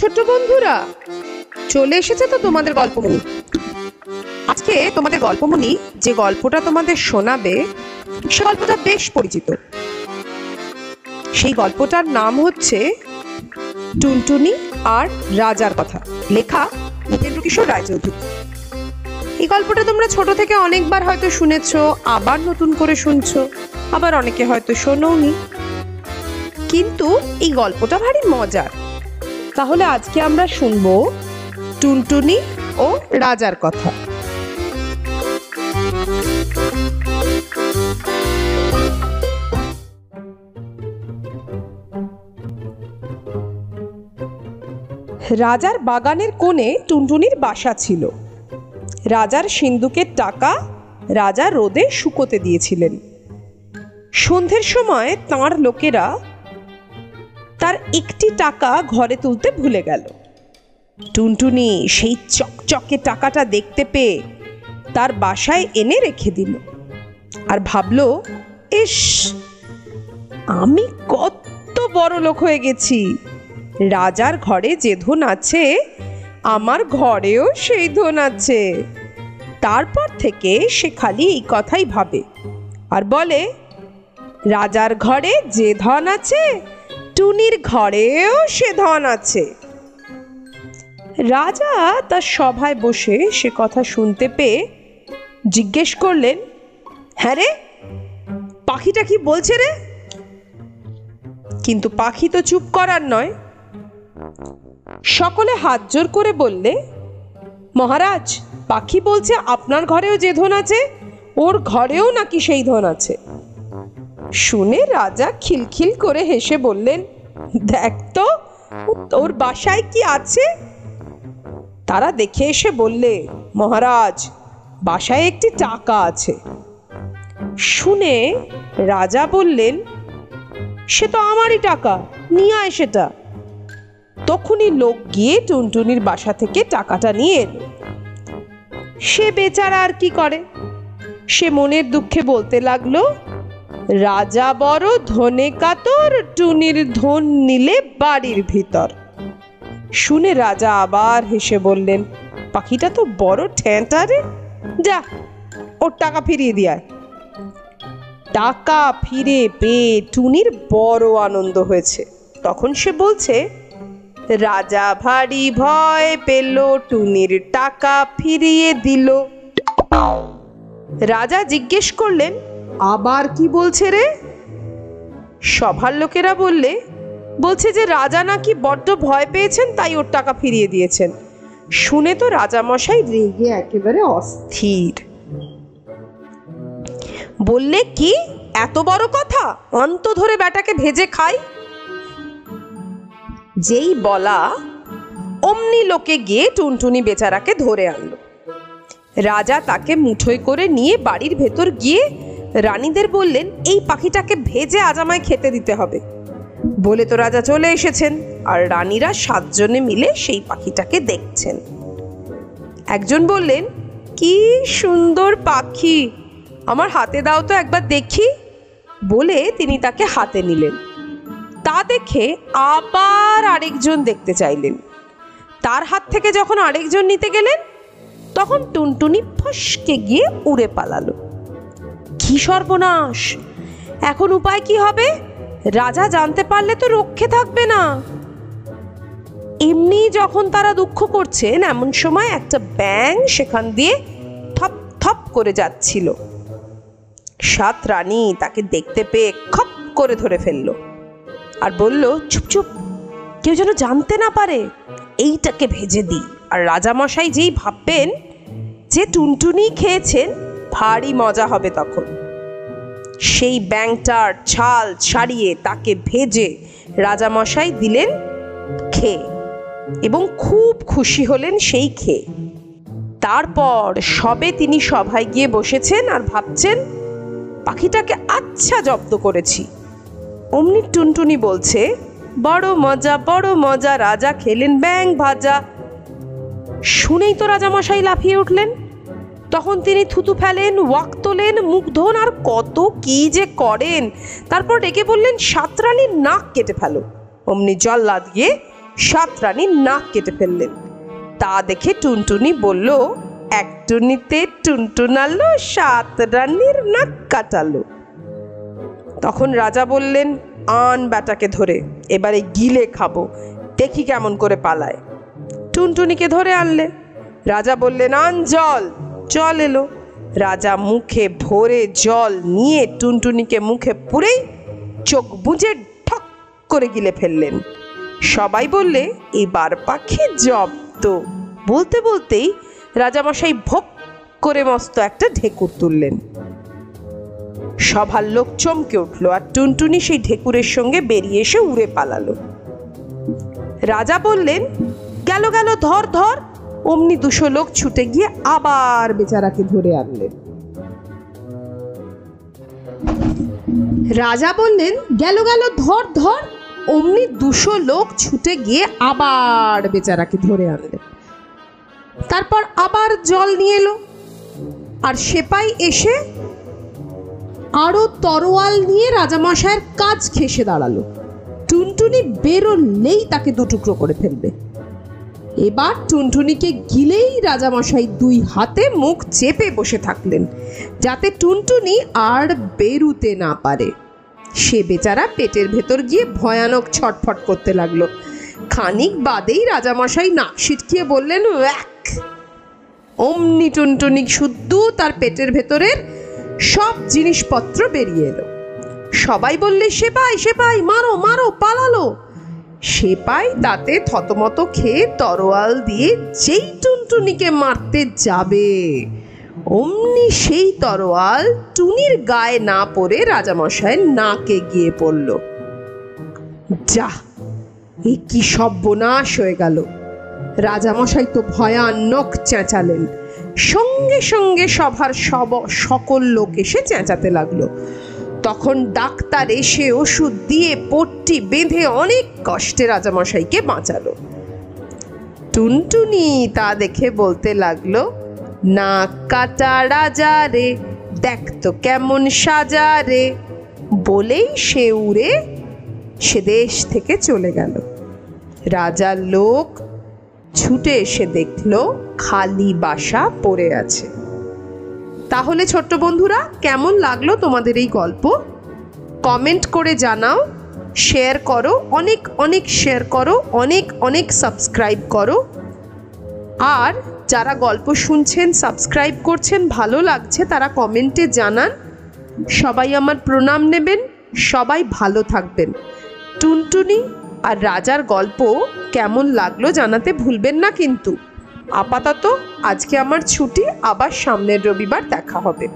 ছোট্ট বন্ধুরা, চলে এসেছে তো তোমাদের গল্পমণি। আজকে তোমাদের গল্পমণি যে গল্পটা তোমাদের শোনাবে সে গল্পটা বেশ পরিচিত। সেই গল্পটার নাম হচ্ছে টুনটুনি আর রাজার কথা, লেখা উপেন্দ্র কিশোর রায়চৌধুরী। এই গল্পটা তোমরা ছোট থেকে অনেকবার হয়তো শুনেছো, আবার নতুন করে শুনছো, আবার অনেকে হয়তো শোনোনি, কিন্তু এই গল্পটা ভারী মজার। তাহলে আজকে আমরা শুনবো টুনটুনি ও রাজার কথা। রাজার বাগানের কোণে টুনটুনির বাসা ছিল। রাজার সিন্দুকের টাকা রাজা রোদে শুকোতে দিয়েছিলেন। সন্ধ্যের সময় তাঁর লোকেরা তার একটি টাকা ঘরে তুলতে ভুলে গেল। টুনটুনি সেই চকচকে টাকাটা দেখতে পেয়ে তার বাসায় এনে রেখে দিল আর ভাবল, ইস, আমি কত বড় লোক হয়ে গেছি। রাজার ঘরে যে ধন আছে আমার ঘরেও সেই ধন আছে। তারপর থেকে সে খালি এই কথাই ভাবে আর বলে, রাজার ঘরে যে ধন আছে টুনির ঘরেও সে ধন আছে। রাজা তার সভায় বসে সে কথা শুনতে পেয়ে জিজ্ঞেস করলেন, হ্যাঁ রে, পাখিটা কি বলছে রে? কিন্তু পাখি তো চুপ করার নয়। সকলে হাত জোর করে বললে, মহারাজ, পাখি বলছে আপনার ঘরেও যে ধন আছে ওর ঘরেও নাকি সেই ধন আছে। শুনে রাজা খিলখিল করে হেসে বললেন, দেখ তো ওর বাসায় কি আছে। তারা দেখে এসে বললে, মহারাজ, বাসায় একটি টাকা আছে। শুনে রাজা বললেন, সে তো আমারই টাকা, নিয়ে আয় সেটা। তখনই লোক গিয়ে টুনটুনির বাসা থেকে টাকাটা নিয়ে এলো। সে বেচারা আর কি করে, সে মনের দুঃখে বলতে লাগলো, রাজা বড় ধনে কাতর, টুনির ধন নিলে বাড়ির ভিতর। শুনে রাজা আবার হেসে বললেন, পাখিটা তো বড় ঠ্যাঁটা রে, যা ওর টাকা ফিরিয়ে দিয়ে আয়। টাকা ফিরে পেয়ে টুনির বড় আনন্দ হয়েছে। তখন সে বলছে, রাজা ভারী ভয় পেল, টুনির টাকা ফিরিয়ে দিল। রাজা জিজ্ঞেস করলেন, আবার কি বলছে রে? সভার লোকেরা বলছে যে রাজা নাকি বড্ড ভয় পেয়েছেন, তাই ওর টাকা ফিরিয়ে দিয়েছেন। শুনে তো রাজা মশাই রেগে একেবারে অস্থির। বললে, কি এত বড় কথা, অন্ত ধরে বেটাকে ভেজে খাই। যেই বলা অমনি লোকে গিয়ে টুনটুনি বেচারাকে ধরে আনলো। রাজা তাকে মুঠোয় করে নিয়ে বাড়ির ভেতর গিয়ে রানীদের বললেন, এই পাখিটাকে ভেজে আজ আমায় খেতে দিতে হবে। বলে তো রাজা চলে এসেছেন, আর রানীরা 7 জনে মিলে সেই পাখিটাকে দেখছেন। একজন বললেন, কি সুন্দর পাখি, আমার হাতে দাও তো একবার দেখি। বলে তিনি তাকে হাতে নিলেন। তা দেখে আবার আরেকজন দেখতে চাইলেন। তার হাত থেকে যখন আরেকজন নিতে গেলেন, তখন টুনটুনি ফসকে গিয়ে উড়ে পালালো। কি সর্বনাশ! এখন উপায় কি হবে? রাজা জানতে পারলে তো রক্ষে থাকবে না। এমনি যখন তারা দুঃখ করছেন, এমন সময় একটা ব্যাঙ সেখান দিয়ে থপ থপ করে যাচ্ছিল। 7 রানী তাকে দেখতে পেয়ে খপ করে ধরে ফেললো আর বলল, চুপ চুপ, কেউ যেন জানতে না পারে, এইটাকে ভেজে দিই। আর রাজামশাই যেই ভাববেন যে টুনটুনি খেয়েছেন, ভারী মজা হবে তখন। সেই ব্যাঙটার ছাল ছাড়িয়ে তাকে ভেজে রাজামশাই দিলেন খেয়ে, এবং খুব খুশি হলেন সেই খেয়ে। তারপর সবে তিনি সভায় গিয়ে বসেছেন আর ভাবছেন, পাখিটাকে আচ্ছা জব্দ করেছি। অমনি টুনটুনি বলছে, বড় মজা, বড় মজা, রাজা খেলেন ব্যাঙ ভাজা। শুনেই তো রাজামশাই লাফিয়ে উঠলেন। তখন তিনি থুতু ফেলেন, ওয়াক তোলেন, মুখ ধোন, আর কত কি যে করেন। তারপর ডেকে বললেন, সাতরানীর নাক কেটে ফেলো। অমনি জল্লাদ গিয়ে সাতরানীর নাক কেটে ফেললেন। তা দেখে টুনটুনি বলল, এক টুনিতে টুনটুনালো, সাতরানীর নাক কাটালো। তখন রাজা বললেন, আন ব্যাটাকে ধরে, এবারে গিলে খাবো, দেখি কেমন করে পালায়। টুনটুনিকে ধরে আনলে। রাজা বললেন, আন জল। জল এলো। রাজা মুখে ভরে জল নিয়ে টুনটুনিকে মুখে পুরেই চোখ বুজে ঠক করে গিলে ফেললেন। সবাই বললে, এবার পাখি জব্দ। বলতে বলতেই রাজামশাই ভোগ করে মস্ত একটা ঢেকুর তুললেন। সভার লোক চমকে উঠল, আর টুনটুনি সেই ঢেকুরের সঙ্গে বেরিয়ে এসে উড়ে পালালো। রাজা বললেন, গেল গেল, ধর ধর। অমনি 200 লোক ছুটে গিয়ে আবার বেচারাকে ধরে আনলেন। রাজা বললেন, গেল গেল, ধর ধর। অমনি 200 লোক ছুটে গিয়ে আবার বেচারাকে ধরে আনলেন। তারপর আবার জল নিয়ে এলো, আর সেপাই এসে আরো তরোয়াল নিয়ে রাজামশাইয়ের কাজ ঘেঁষে দাঁড়ালো। টুনটুনি বেরোলেই তাকে 2 টুকরো করে ফেলবে। এবার টুনটুনিকে গিলেই রাজামশাই 2 হাতে মুখ চেপে বসে থাকলেন, যাতে টুনটুনি আর বেরুতে না পারে। সে বেচারা পেটের ভেতর গিয়ে ভয়ানক ছটফট করতে লাগলো। খানিক বাদেই রাজামশাই নাক সিটকিয়ে বললেন, ওয়াক। অমনি টুনটুনি শুদ্ধ তার পেটের ভেতরের সব জিনিসপত্র বেরিয়ে এলো। সবাই বললে, সেপাই সেপাই, মারো মারো, পালালো। সেপাই তাতে থতমত খেয়ে তরোয়াল দিয়ে যেই টুনটুনিকে মারতে যাবে, অমনি সেই তরোয়াল টুনির গায়ে না পড়ে রাজামশাইয়ের নাকে গিয়ে পড়ল। যা, এ কি সর্বনাশ হয়ে গেল। রাজামশাই তো ভয়ানক চেঁচালেন। সঙ্গে সঙ্গে সভার সকল লোক এসে চেঁচাতে লাগলো। তখন ডাক্তার এসে ওষুধ দিয়ে পট্টি বেঁধে অনেক কষ্টে রাজামশাইকে বাঁচালো। টুনটুনি তা দেখে বলতে লাগলো, নাক কাটা রাজা রে, দেখ তো কেমন সাজা রে। বলেই সে উড়ে সে দেশ থেকে চলে গেল। রাজার লোক ছুটে এসে দেখলো খালি বাসা পড়ে আছে। তাহলে ছোট্ট বন্ধুরা, কেমন লাগলো তোমাদের এই গল্প? কমেন্ট করে জানাও, শেয়ার করো, অনেক অনেক শেয়ার করো, অনেক অনেক সাবস্ক্রাইব করো। আর যারা গল্প শুনছেন, সাবস্ক্রাইব করছেন, ভালো লাগছে, তারা কমেন্টে জানান। সবাই আমার প্রণাম নেবেন। সবাই ভালো থাকবেন। টুনটুনি আর রাজার গল্প কেমন লাগলো জানাতে ভুলবেন না কিন্তু। আপাতত আজকে আমার ছুটি, আবার সামনের রবিবার দেখা হবে।